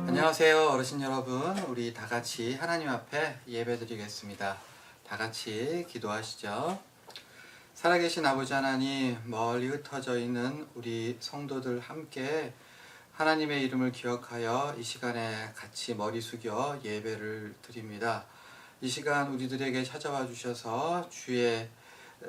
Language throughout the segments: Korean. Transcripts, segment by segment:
안녕하세요, 어르신 여러분. 우리 다 같이 하나님 앞에 예배드리겠습니다. 다 같이 기도하시죠. 살아계신 아버지 하나님, 멀리 흩어져 있는 우리 성도들 함께 하나님의 이름을 기억하여 이 시간에 같이 머리 숙여 예배를 드립니다. 이 시간 우리들에게 찾아와 주셔서 주의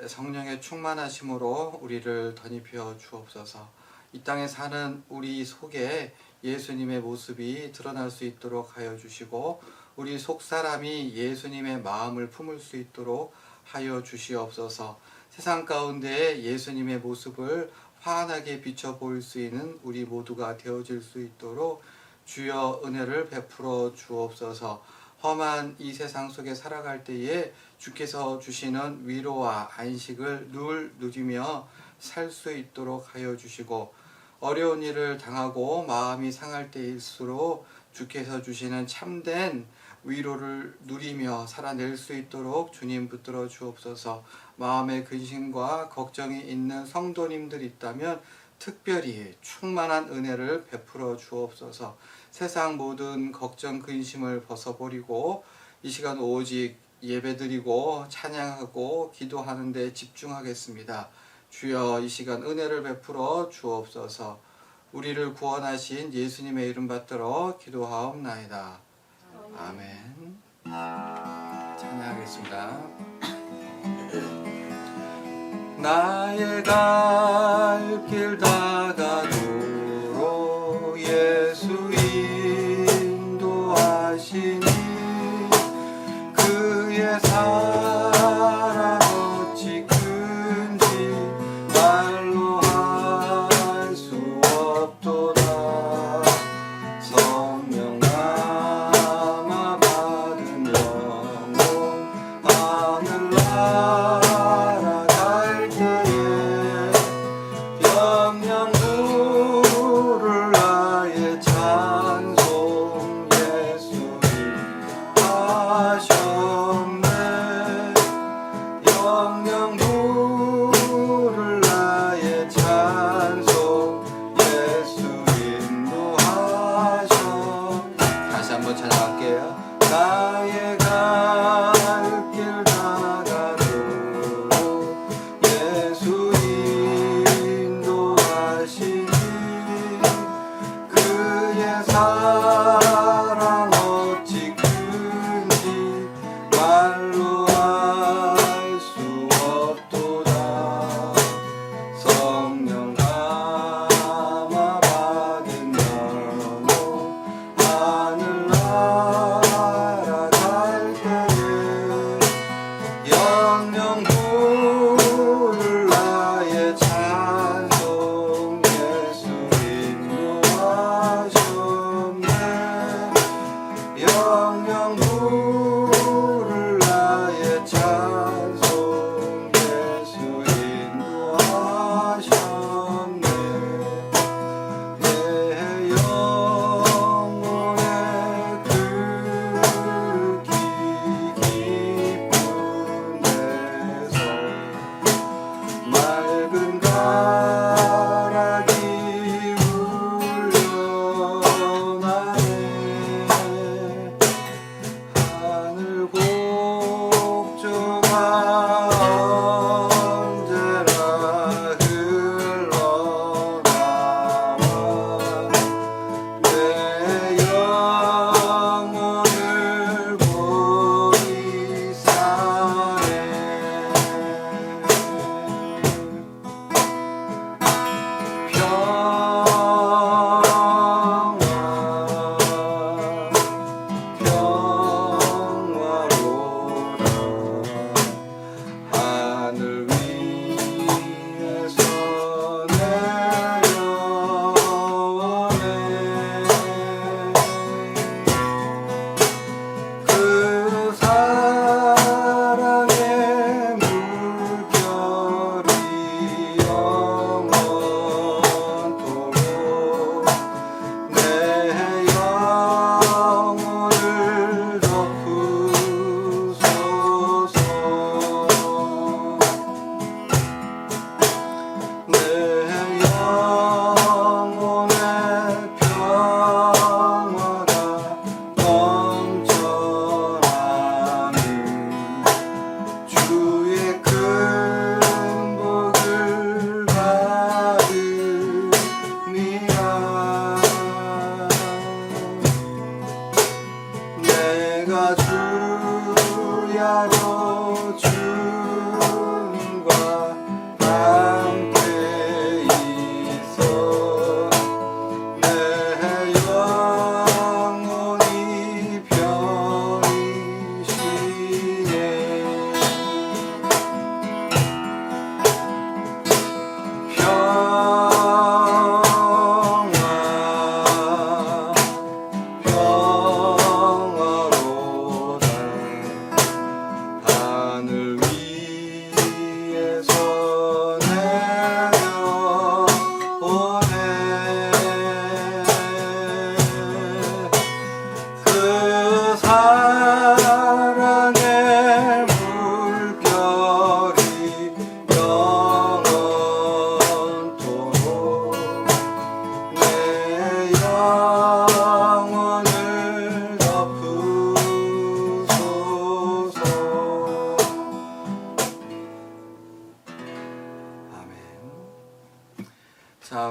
성령의 충만하심으로 우리를 덧입혀 주옵소서. 이 땅에 사는 우리 속에 예수님의 모습이 드러날 수 있도록 하여 주시고, 우리 속사람이 예수님의 마음을 품을 수 있도록 하여 주시옵소서. 세상 가운데 예수님의 모습을 환하게 비춰 보일 수 있는 우리 모두가 되어질 수 있도록 주여 은혜를 베풀어 주옵소서. 험한 이 세상 속에 살아갈 때에 주께서 주시는 위로와 안식을 늘 누리며 살 수 있도록 하여 주시고, 어려운 일을 당하고 마음이 상할 때일수록 주께서 주시는 참된 위로를 누리며 살아낼 수 있도록 주님 붙들어 주옵소서. 마음의 근심과 걱정이 있는 성도님들 있다면 특별히 충만한 은혜를 베풀어 주옵소서. 세상 모든 걱정 근심을 벗어버리고 이 시간 오직 예배드리고 찬양하고 기도하는 데 집중하겠습니다. 주여, 이 시간 은혜를 베풀어 주옵소서. 우리를 구원하신 예수님의 이름 받들어 기도하옵나이다. 아멘. 찬양하겠습니다. 나의 갈 길 다가도록 예수 인도하시니 그의 사랑 어찌 큰지 말로 할 수 없도다. 성령 남아 받은 영혼 하늘나라 갈 때에 영영 부를 나의 찬송 예수님 하셨네. 영영 부를 나의 찬송 예수 인도하셨네. 다시 한번 찬양할게요. 나의 갈 길 다가도록 예수 인도하시니 그의 사랑 어찌 큰지 말로 알 수 없도다. 성령 감화 받은 영혼 하늘나라 갈 때에 영영 부를 나의 찬송 예수 인도하셨네.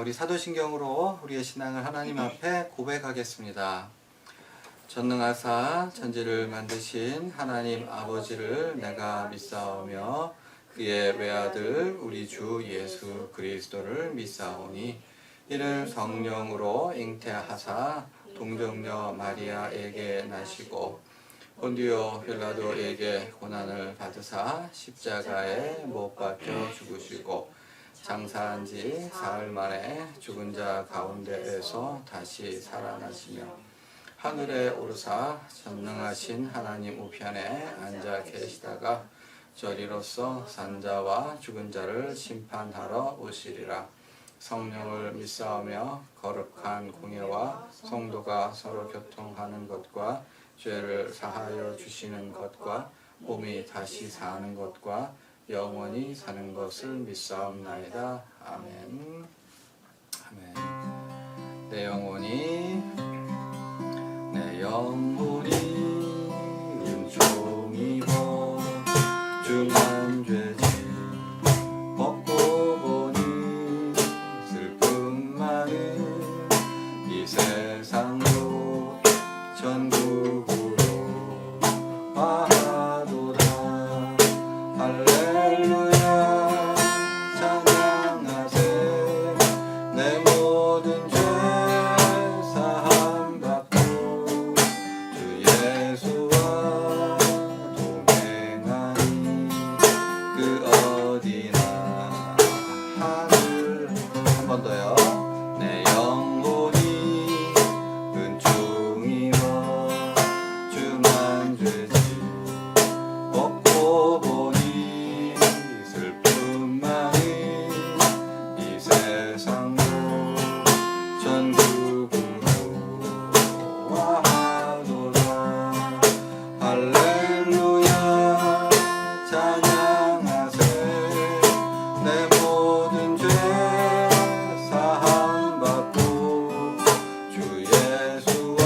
우리 사도신경으로 우리의 신앙을 하나님 앞에 고백하겠습니다. 전능하사 천지를 만드신 하나님 아버지를 내가 믿사오며 그의 외아들 우리 주 예수 그리스도를 믿사오니 이를 성령으로 잉태하사 동정녀 마리아에게 나시고 본디오 빌라도에게 고난을 받으사 십자가에 못 박혀 죽으시고 장사한 지 사흘 만에 죽은 자 가운데에서 다시 살아나시며 하늘에 오르사 전능하신 하나님 우편에 앉아 계시다가 저리로서 산자와 죽은 자를 심판하러 오시리라. 성령을 믿사오며 거룩한 공예와 성도가 서로 교통하는 것과 죄를 사하여 주시는 것과 몸이 다시 사는 것과 영원히 사는 것을 믿사옵나이다. 아멘. 아멘. 내 영혼이 은총 입어 중한 죄짐 벗고 보니 슬픔 많은 이 세상도 전국으로 화하도다. 할렐루야 찬양하세. 내 모든 죄 사함 받고 주 예수와 동행하니 그 어디나 하늘. 한 번 더요. 내 영혼이 은총 입어 중한 죄짐 벗고 보니 슬픔 많은 이 세상도 전국으로 화하도다. 할렐루야 찬양하세. 내 모든 죄 사함 받고 주 예수와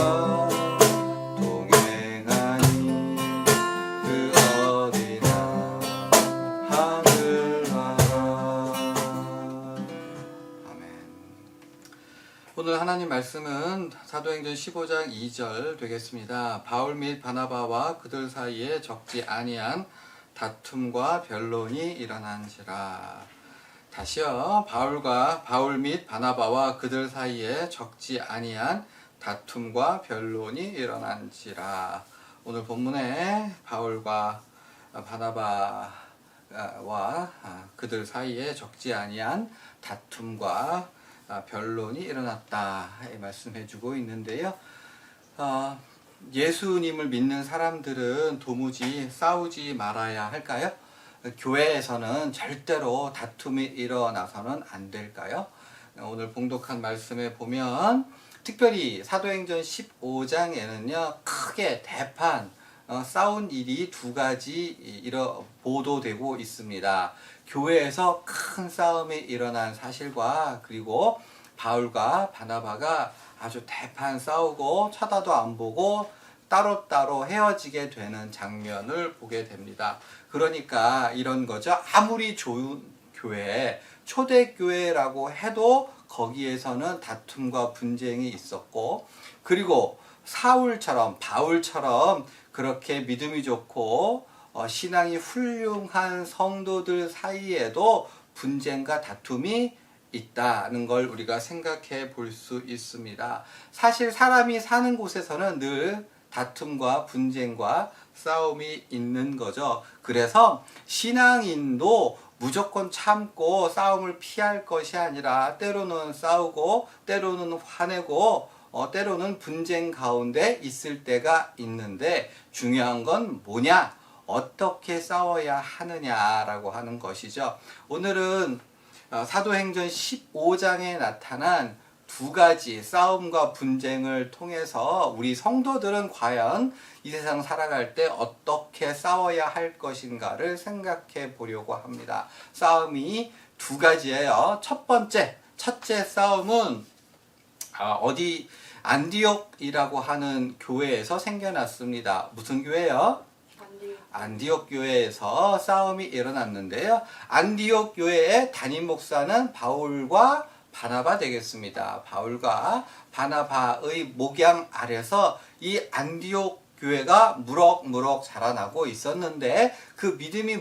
동행하니 그 어디나 하늘나라. 아멘. 오늘 하나님 말씀은 사도행전 15장 2절 되겠습니다. 바울 및 바나바와 그들 사이에 적지 아니한 다툼과 변론이 일어난지라. 다시요. 바울 및 바나바와 그들 사이에 적지 아니한 다툼과 변론이 일어난지라. 오늘 본문에 바울과 바나바와 그들 사이에 적지 아니한 다툼과 변론이 일어났다 말씀해주고 있는데요. 예수님을 믿는 사람들은 도무지 싸우지 말아야 할까요? 교회에서는 절대로 다툼이 일어나서는 안 될까요? 오늘 봉독한 말씀에 보면 특별히 사도행전 15장에는요 크게 대판 싸운 일이 두 가지 보도되고 있습니다. 교회에서 큰 싸움이 일어난 사실과 그리고 바울과 바나바가 아주 대판 싸우고 쳐다도 안 보고 따로따로 헤어지게 되는 장면을 보게 됩니다. 그러니까 이런 거죠. 아무리 좋은 교회, 초대교회라고 해도 거기에서는 다툼과 분쟁이 있었고, 그리고 바울처럼 그렇게 믿음이 좋고 신앙이 훌륭한 성도들 사이에도 분쟁과 다툼이 있다는 걸 우리가 생각해 볼 수 있습니다. 사실 사람이 사는 곳에서는 늘 다툼과 분쟁과 싸움이 있는 거죠. 그래서 신앙인도 무조건 참고 싸움을 피할 것이 아니라 때로는 싸우고 때로는 화내고 때로는 분쟁 가운데 있을 때가 있는데 중요한 건 뭐냐? 어떻게 싸워야 하느냐라고 하는 것이죠. 오늘은 사도행전 15장에 나타난 두 가지 싸움과 분쟁을 통해서 우리 성도들은 과연 이 세상 살아갈 때 어떻게 싸워야 할 것인가를 생각해 보려고 합니다. 싸움이 두 가지예요. 첫째 싸움은 안디옥이라고 하는 교회에서 생겨났습니다. 무슨 교회요? 안디옥 교회에서 싸움이 일어났는데요. 안디옥 교회의 담임 목사는 바울과 바나바 되겠습니다. 바울과 바나바의 목양 아래서 이 안디옥 교회가 무럭무럭 자라나고 있었는데 그 믿음이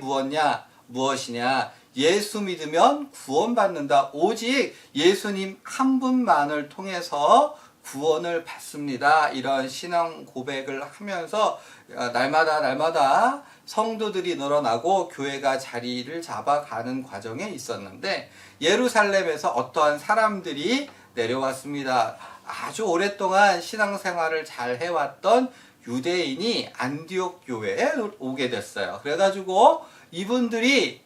무엇이냐? 예수 믿으면 구원받는다. 오직 예수님 한 분만을 통해서 구원을 받습니다. 이런 신앙 고백을 하면서 날마다 성도들이 늘어나고 교회가 자리를 잡아가는 과정에 있었는데 예루살렘에서 어떠한 사람들이 내려왔습니다. 아주 오랫동안 신앙생활을 잘 해왔던 유대인이 안디옥 교회에 오게 됐어요. 그래가지고 이분들이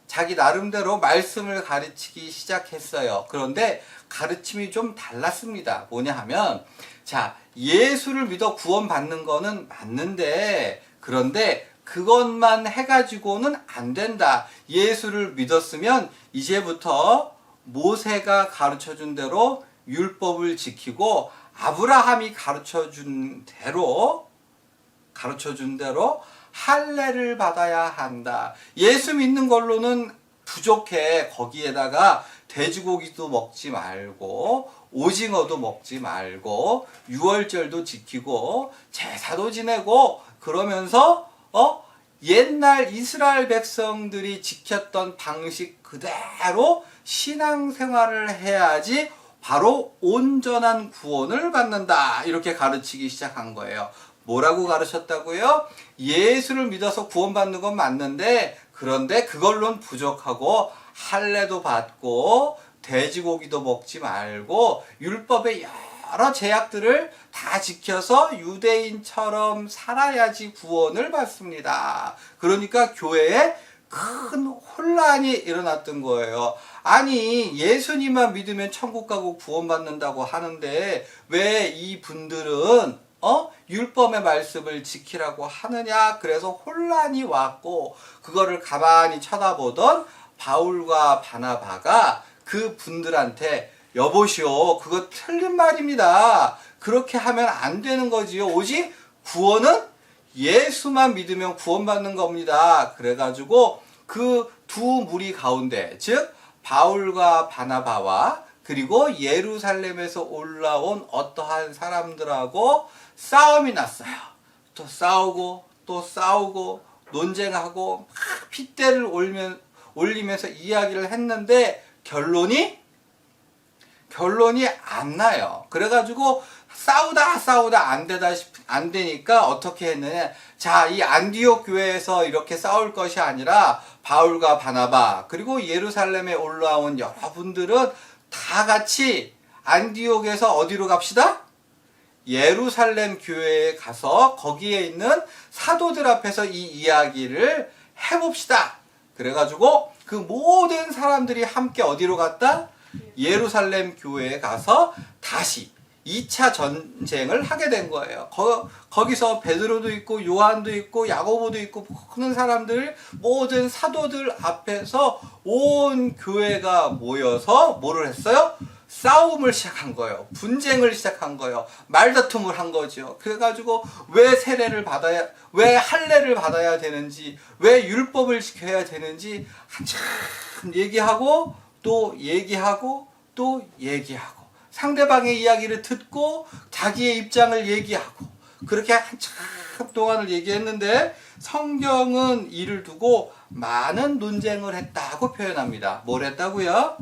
자기 나름대로 말씀을 가르치기 시작했어요. 그런데 가르침이 좀 달랐습니다. 뭐냐 하면, 자, 예수를 믿어 구원받는 거는 맞는데, 그런데 그것만 해가지고는 안 된다. 예수를 믿었으면 이제부터 모세가 가르쳐준 대로 율법을 지키고 아브라함이 가르쳐준 대로 할례를 받아야 한다. 예수 믿는 걸로는 부족해. 거기에다가 돼지고기도 먹지 말고 오징어도 먹지 말고 유월절도 지키고 제사도 지내고 그러면서 옛날 이스라엘 백성들이 지켰던 방식 그대로 신앙생활을 해야지 바로 온전한 구원을 받는다. 이렇게 가르치기 시작한 거예요. 뭐라고 가르쳤다고요? 예수를 믿어서 구원받는 건 맞는데 그런데 그걸로는 부족하고 할례도 받고 돼지고기도 먹지 말고 율법의 여러 제약들을 다 지켜서 유대인처럼 살아야지 구원을 받습니다. 그러니까 교회에 큰 혼란이 일어났던 거예요. 아니 예수님만 믿으면 천국 가고 구원받는다고 하는데 왜 이분들은 율법의 말씀을 지키라고 하느냐? 그래서 혼란이 왔고 그거를 가만히 쳐다보던 바울과 바나바가 그 분들한테 여보시오, 그거 틀린 말입니다. 그렇게 하면 안 되는 거지요. 오직 구원은 예수만 믿으면 구원받는 겁니다. 그래가지고 그 두 무리 가운데, 즉 바울과 바나바와 그리고 예루살렘에서 올라온 어떠한 사람들하고 싸움이 났어요. 또 싸우고 논쟁하고 막 핏대를 올리면서 이야기를 했는데 결론이 안 나요. 그래가지고 싸우다 안 되니까 어떻게 했느냐. 자, 이 안디옥 교회에서 이렇게 싸울 것이 아니라 바울과 바나바 그리고 예루살렘에 올라온 여러분들은 다 같이 안디옥에서 어디로 갑시다? 예루살렘 교회에 가서 거기에 있는 사도들 앞에서 이 이야기를 해봅시다. 그래가지고 그 모든 사람들이 함께 어디로 갔다? 예루살렘 교회에 가서 다시 2차 전쟁을 하게 된 거예요. 거기서 베드로도 있고 요한도 있고 야고보도 있고 그런 사람들 모든 사도들 앞에서 온 교회가 모여서 뭐를 했어요? 싸움을 시작한 거예요. 분쟁을 시작한 거예요. 말다툼을 한 거죠. 그래가지고 왜 왜 할례를 받아야 되는지, 왜 율법을 지켜야 되는지 한참 얘기하고 또 얘기하고 상대방의 이야기를 듣고 자기의 입장을 얘기하고 그렇게 한참 동안을 얘기했는데 성경은 이를 두고 많은 논쟁을 했다고 표현합니다. 뭘 했다고요?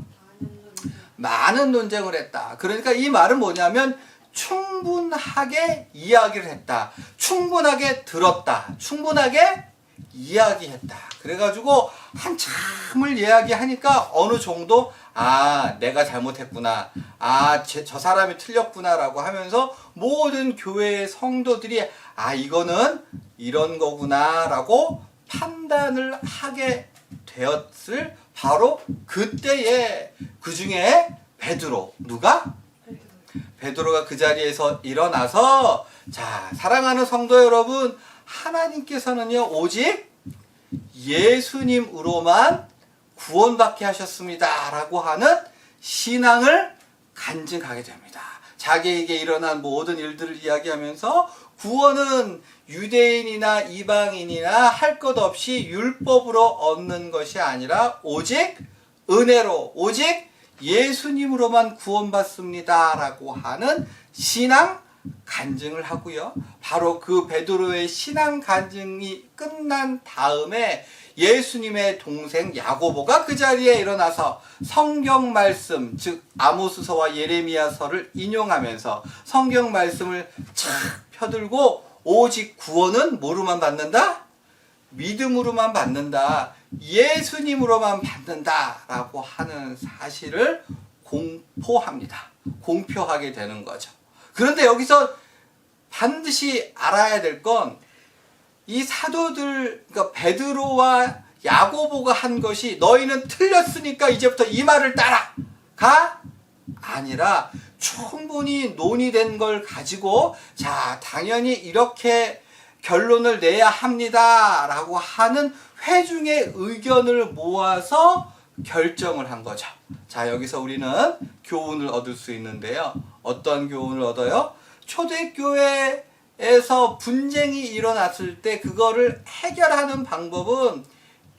많은 논쟁을 했다. 그러니까 이 말은 뭐냐면 충분하게 이야기를 했다. 충분하게 들었다. 충분하게 이야기했다. 그래가지고 한참을 이야기하니까 어느 정도 내가 잘못했구나. 저 사람이 틀렸구나라고 하면서 모든 교회의 성도들이 이거는 이런 거구나라고 판단을 하게 되었을 바로 그때에 그 중에 베드로 누가? 베드로가 그 자리에서 일어나서 자 사랑하는 성도 여러분 하나님께서는요 오직 예수님으로만 구원받게 하셨습니다 라고 하는 신앙을 간증하게 됩니다. 자기에게 일어난 모든 일들을 이야기하면서 구원은 유대인이나 이방인이나 할 것 없이 율법으로 얻는 것이 아니라 오직 은혜로 오직 예수님으로만 구원받습니다 라고 하는 신앙 간증을 하고요. 바로 그 베드로의 신앙 간증이 끝난 다음에 예수님의 동생 야고보가 그 자리에 일어나서 성경 말씀, 즉 아모스서와 예레미야서를 인용하면서 성경 말씀을 착 펴들고 오직 구원은 뭐로만 받는다? 믿음으로만 받는다. 예수님으로만 받는다 라고 하는 사실을 공포합니다. 공표하게 되는 거죠. 그런데 여기서 반드시 알아야 될 건 이 사도들, 그러니까 베드로와 야고보가 한 것이 너희는 틀렸으니까 이제부터 이 말을 따라가 아니라 충분히 논의된 걸 가지고 자, 당연히 이렇게 결론을 내야 합니다 라고 하는 회중의 의견을 모아서 결정을 한 거죠. 자, 여기서 우리는 교훈을 얻을 수 있는데요. 어떤 교훈을 얻어요? 초대교회에서 분쟁이 일어났을 때 그거를 해결하는 방법은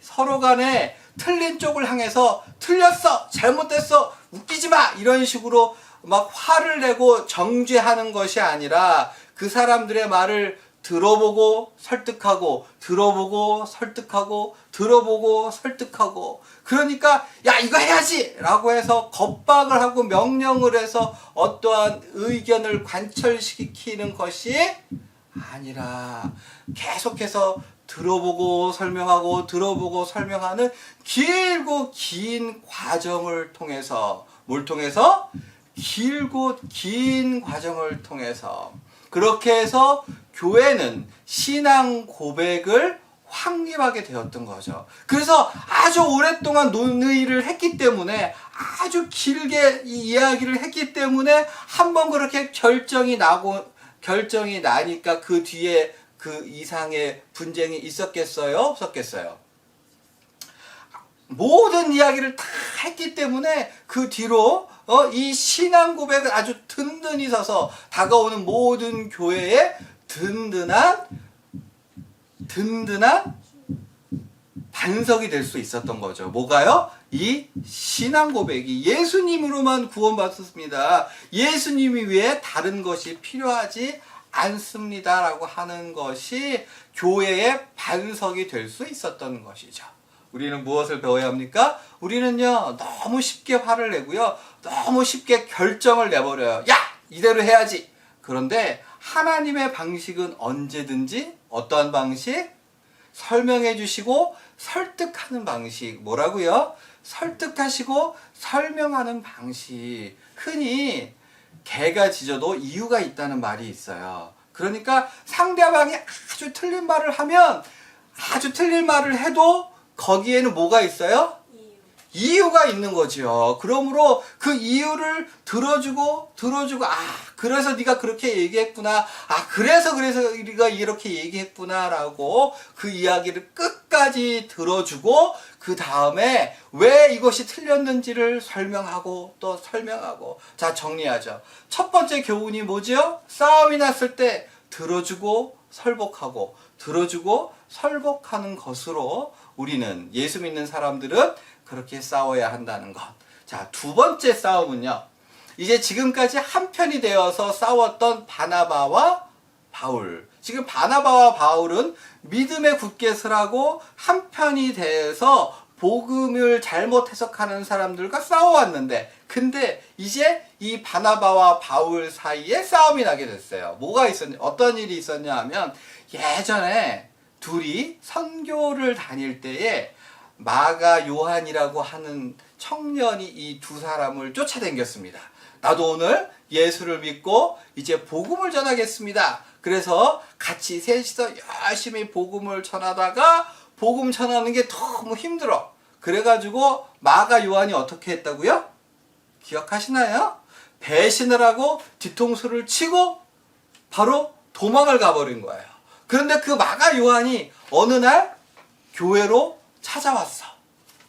서로 간에 틀린 쪽을 향해서 틀렸어, 잘못됐어, 웃기지 마 이런 식으로 막 화를 내고 정죄하는 것이 아니라 그 사람들의 말을 들어보고 설득하고 들어보고 설득하고 들어보고 설득하고 그러니까 야 이거 해야지 라고 해서 겁박을 하고 명령을 해서 어떠한 의견을 관철시키는 것이 아니라 계속해서 들어보고 설명하고 들어보고 설명하는 길고 긴 과정을 통해서 뭘 통해서? 길고 긴 과정을 통해서 그렇게 해서 교회는 신앙 고백을 확립하게 되었던 거죠. 그래서 아주 오랫동안 논의를 했기 때문에 아주 길게 이 이야기를 했기 때문에 한번 그렇게 결정이 나니까 그 뒤에 그 이상의 분쟁이 있었겠어요? 없었겠어요? 모든 이야기를 다 했기 때문에 그 뒤로 이 신앙 고백을 아주 든든히 서서 다가오는 모든 교회에 든든한 반석이 될 수 있었던 거죠. 뭐가요? 이 신앙 고백이 예수님으로만 구원받습니다. 예수님이 외에 다른 것이 필요하지 않습니다. 라고 하는 것이 교회의 반석이 될 수 있었던 것이죠. 우리는 무엇을 배워야 합니까? 우리는요, 너무 쉽게 화를 내고요, 너무 쉽게 결정을 내버려요. 야! 이대로 해야지! 그런데 하나님의 방식은 언제든지 어떠한 방식? 설명해 주시고 설득하는 방식. 뭐라고요? 설득하시고 설명하는 방식. 흔히 개가 짖어도 이유가 있다는 말이 있어요. 그러니까 상대방이 아주 틀린 말을 하면 아주 틀린 말을 해도 거기에는 뭐가 있어요? 이유가 있는 거죠. 그러므로 그 이유를 들어주고 그래서 네가 그렇게 얘기했구나. 그래서 우리가 이렇게 얘기했구나라고 그 이야기를 끝까지 들어주고 그 다음에 왜 이것이 틀렸는지를 설명하고 또 설명하고. 자, 정리하죠. 첫 번째 교훈이 뭐죠? 싸움이 났을 때 들어주고 설복하고 들어주고 설복하는 것으로 우리는 예수 믿는 사람들은 그렇게 싸워야 한다는 것. 자, 두 번째 싸움은요. 이제 지금까지 한편이 되어서 싸웠던 바나바와 바울. 지금 바나바와 바울은 믿음에 굳게 서라고 한편이 돼서 복음을 잘못 해석하는 사람들과 싸워왔는데 근데 이제 이 바나바와 바울 사이에 싸움이 나게 됐어요. 뭐가 있었냐? 어떤 일이 있었냐 하면 예전에 둘이 선교를 다닐 때에 마가 요한이라고 하는 청년이 이 두 사람을 쫓아다녔습니다. 나도 오늘 예수를 믿고 이제 복음을 전하겠습니다. 그래서 같이 셋이서 열심히 복음을 전하다가 복음 전하는 게 너무 힘들어. 그래가지고 마가 요한이 어떻게 했다고요? 기억하시나요? 배신을 하고 뒤통수를 치고 바로 도망을 가버린 거예요. 그런데 그 마가 요한이 어느 날 교회로 찾아왔어.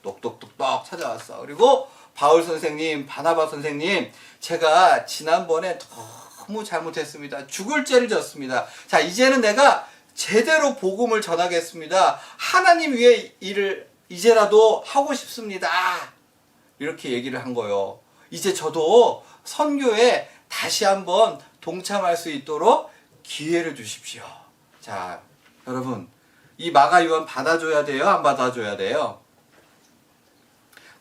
똑똑똑똑 찾아왔어. 그리고 바울 선생님, 바나바 선생님, 제가 지난번에 너무 잘못했습니다. 죽을 죄를 졌습니다. 자, 이제는 내가 제대로 복음을 전하겠습니다. 하나님 위해 일을 이제라도 하고 싶습니다. 이렇게 얘기를 한 거예요. 이제 저도 선교에 다시 한번 동참할 수 있도록 기회를 주십시오. 자, 여러분, 이 마가 요한 받아줘야 돼요? 안 받아줘야 돼요?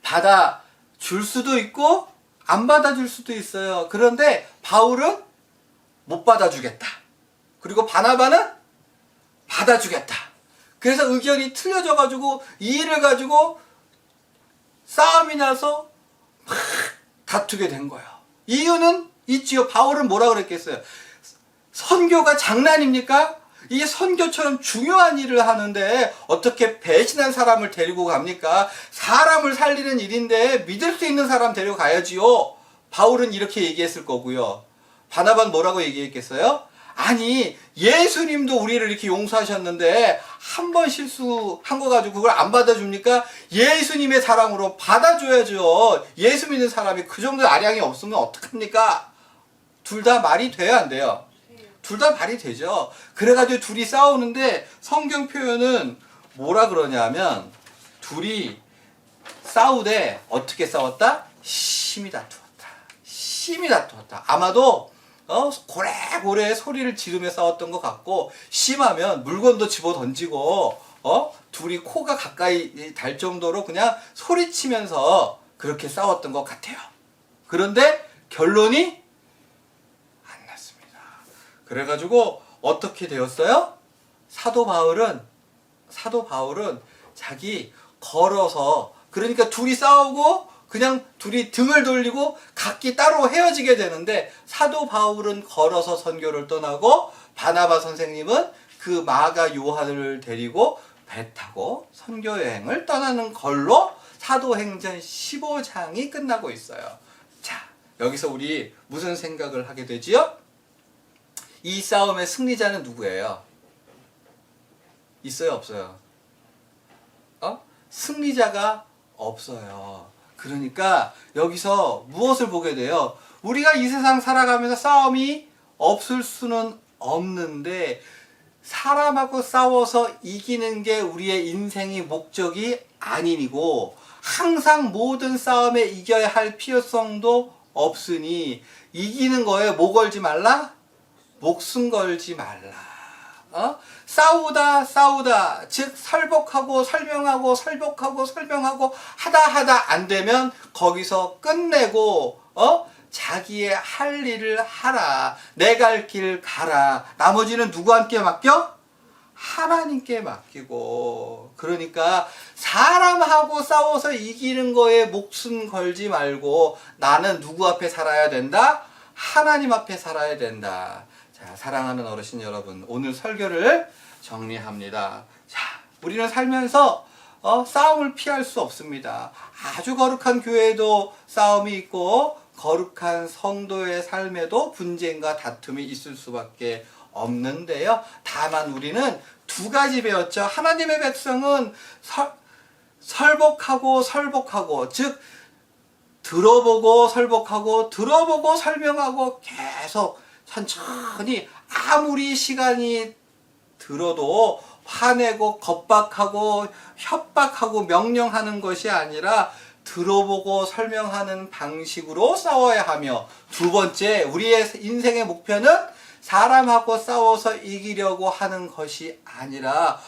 받아줄 수도 있고 안 받아줄 수도 있어요. 그런데 바울은 못 받아주겠다. 그리고 바나바는 받아주겠다. 그래서 의견이 틀려져가지고 이 일을 가지고 싸움이 나서 막 다투게 된 거예요. 이유는 있지요. 바울은 뭐라 그랬겠어요? 선교가 장난입니까? 이 선교처럼 중요한 일을 하는데 어떻게 배신한 사람을 데리고 갑니까? 사람을 살리는 일인데 믿을 수 있는 사람 데려가야지요. 바울은 이렇게 얘기했을 거고요. 바나바는 뭐라고 얘기했겠어요? 아니, 예수님도 우리를 이렇게 용서하셨는데 한 번 실수한 거 가지고 그걸 안 받아줍니까? 예수님의 사랑으로 받아줘야죠. 예수 믿는 사람이 그 정도 아량이 없으면 어떡합니까? 둘 다 말이 돼야 안 돼요? 둘 다 말이 되죠. 그래가지고 둘이 싸우는데 성경 표현은 뭐라 그러냐면 둘이 싸우되 어떻게 싸웠다? 심히 다투었다. 심히 다투었다. 아마도 고래고래 소리를 지르며 싸웠던 것 같고, 심하면 물건도 집어 던지고 둘이 코가 가까이 달 정도로 그냥 소리치면서 그렇게 싸웠던 것 같아요. 그런데 결론이 안 났습니다. 그래가지고 어떻게 되었어요? 사도 바울은 자기 걸어서, 그러니까 둘이 싸우고 그냥 둘이 등을 돌리고 각기 따로 헤어지게 되는데, 사도 바울은 걸어서 선교를 떠나고 바나바 선생님은 그 마가 요한을 데리고 배 타고 선교 여행을 떠나는 걸로 사도행전 15장이 끝나고 있어요. 자, 여기서 우리 무슨 생각을 하게 되지요? 이 싸움의 승리자는 누구예요? 있어요, 없어요? 승리자가 없어요. 그러니까 여기서 무엇을 보게 돼요? 우리가 이 세상 살아가면서 싸움이 없을 수는 없는데, 사람하고 싸워서 이기는 게 우리의 인생의 목적이 아니고, 항상 모든 싸움에 이겨야 할 필요성도 없으니, 이기는 거에 뭐 걸지 말라? 목숨 걸지 말라. 싸우다 즉 설복하고 설명하고 하다 안 되면 거기서 끝내고 자기의 할 일을 하라. 내 갈 길 가라. 나머지는 누구한테 맡겨? 하나님께 맡기고. 그러니까 사람하고 싸워서 이기는 거에 목숨 걸지 말고 나는 누구 앞에 살아야 된다? 하나님 앞에 살아야 된다. 자, 사랑하는 어르신 여러분, 오늘 설교를 정리합니다. 자, 우리는 살면서 싸움을 피할 수 없습니다. 아주 거룩한 교회에도 싸움이 있고 거룩한 성도의 삶에도 분쟁과 다툼이 있을 수밖에 없는데요. 다만 우리는 두 가지 배웠죠. 하나님의 백성은 설복하고 즉 들어보고 설명하고 계속 천천히, 아무리 시간이 들어도 화내고 겁박하고 협박하고 명령하는 것이 아니라 들어보고 설명하는 방식으로 싸워야 하며, 두 번째, 우리의 인생의 목표는 사람하고 싸워서 이기려고 하는 것이 아니라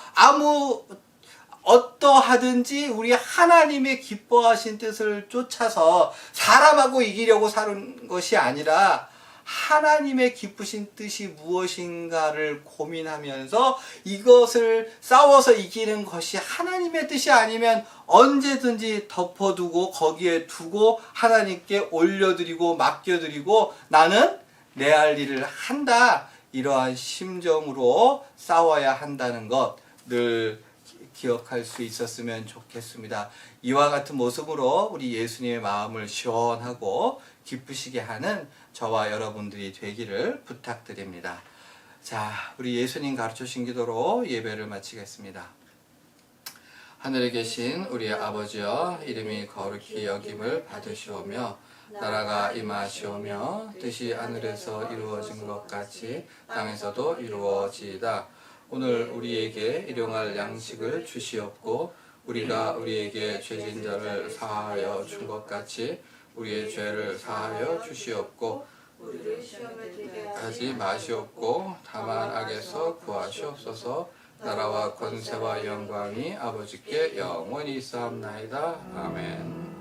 어떠하든지 우리 하나님의 기뻐하신 뜻을 쫓아서 사람하고 이기려고 사는 것이 아니라 하나님의 기쁘신 뜻이 무엇인가를 고민하면서 이것을 싸워서 이기는 것이 하나님의 뜻이 아니면 언제든지 덮어두고 거기에 두고 하나님께 올려드리고 맡겨드리고 나는 내 할 일을 한다, 이러한 심정으로 싸워야 한다는 것 늘 기억할 수 있었으면 좋겠습니다. 이와 같은 모습으로 우리 예수님의 마음을 시원하고 기쁘시게 하는 저와 여러분들이 되기를 부탁드립니다. 자, 우리 예수님 가르쳐주신 기도로 예배를 마치겠습니다. 하늘에 계신 우리 아버지여, 이름이 거룩히 여김을 받으시오며 나라가 임하시오며 뜻이 하늘에서 이루어진 것 같이 땅에서도 이루어지이다. 오늘 우리에게 일용할 양식을 주시옵고 우리가 우리에게 죄진 자를 사하여 준 것 같이 우리의 죄를 사하여 주시옵고 우리를 시험에 들게 하지 마시옵고 다만 악에서 구하시옵소서. 나라와 권세와 영광이 아버지께 영원히 있사옵나이다. 아멘.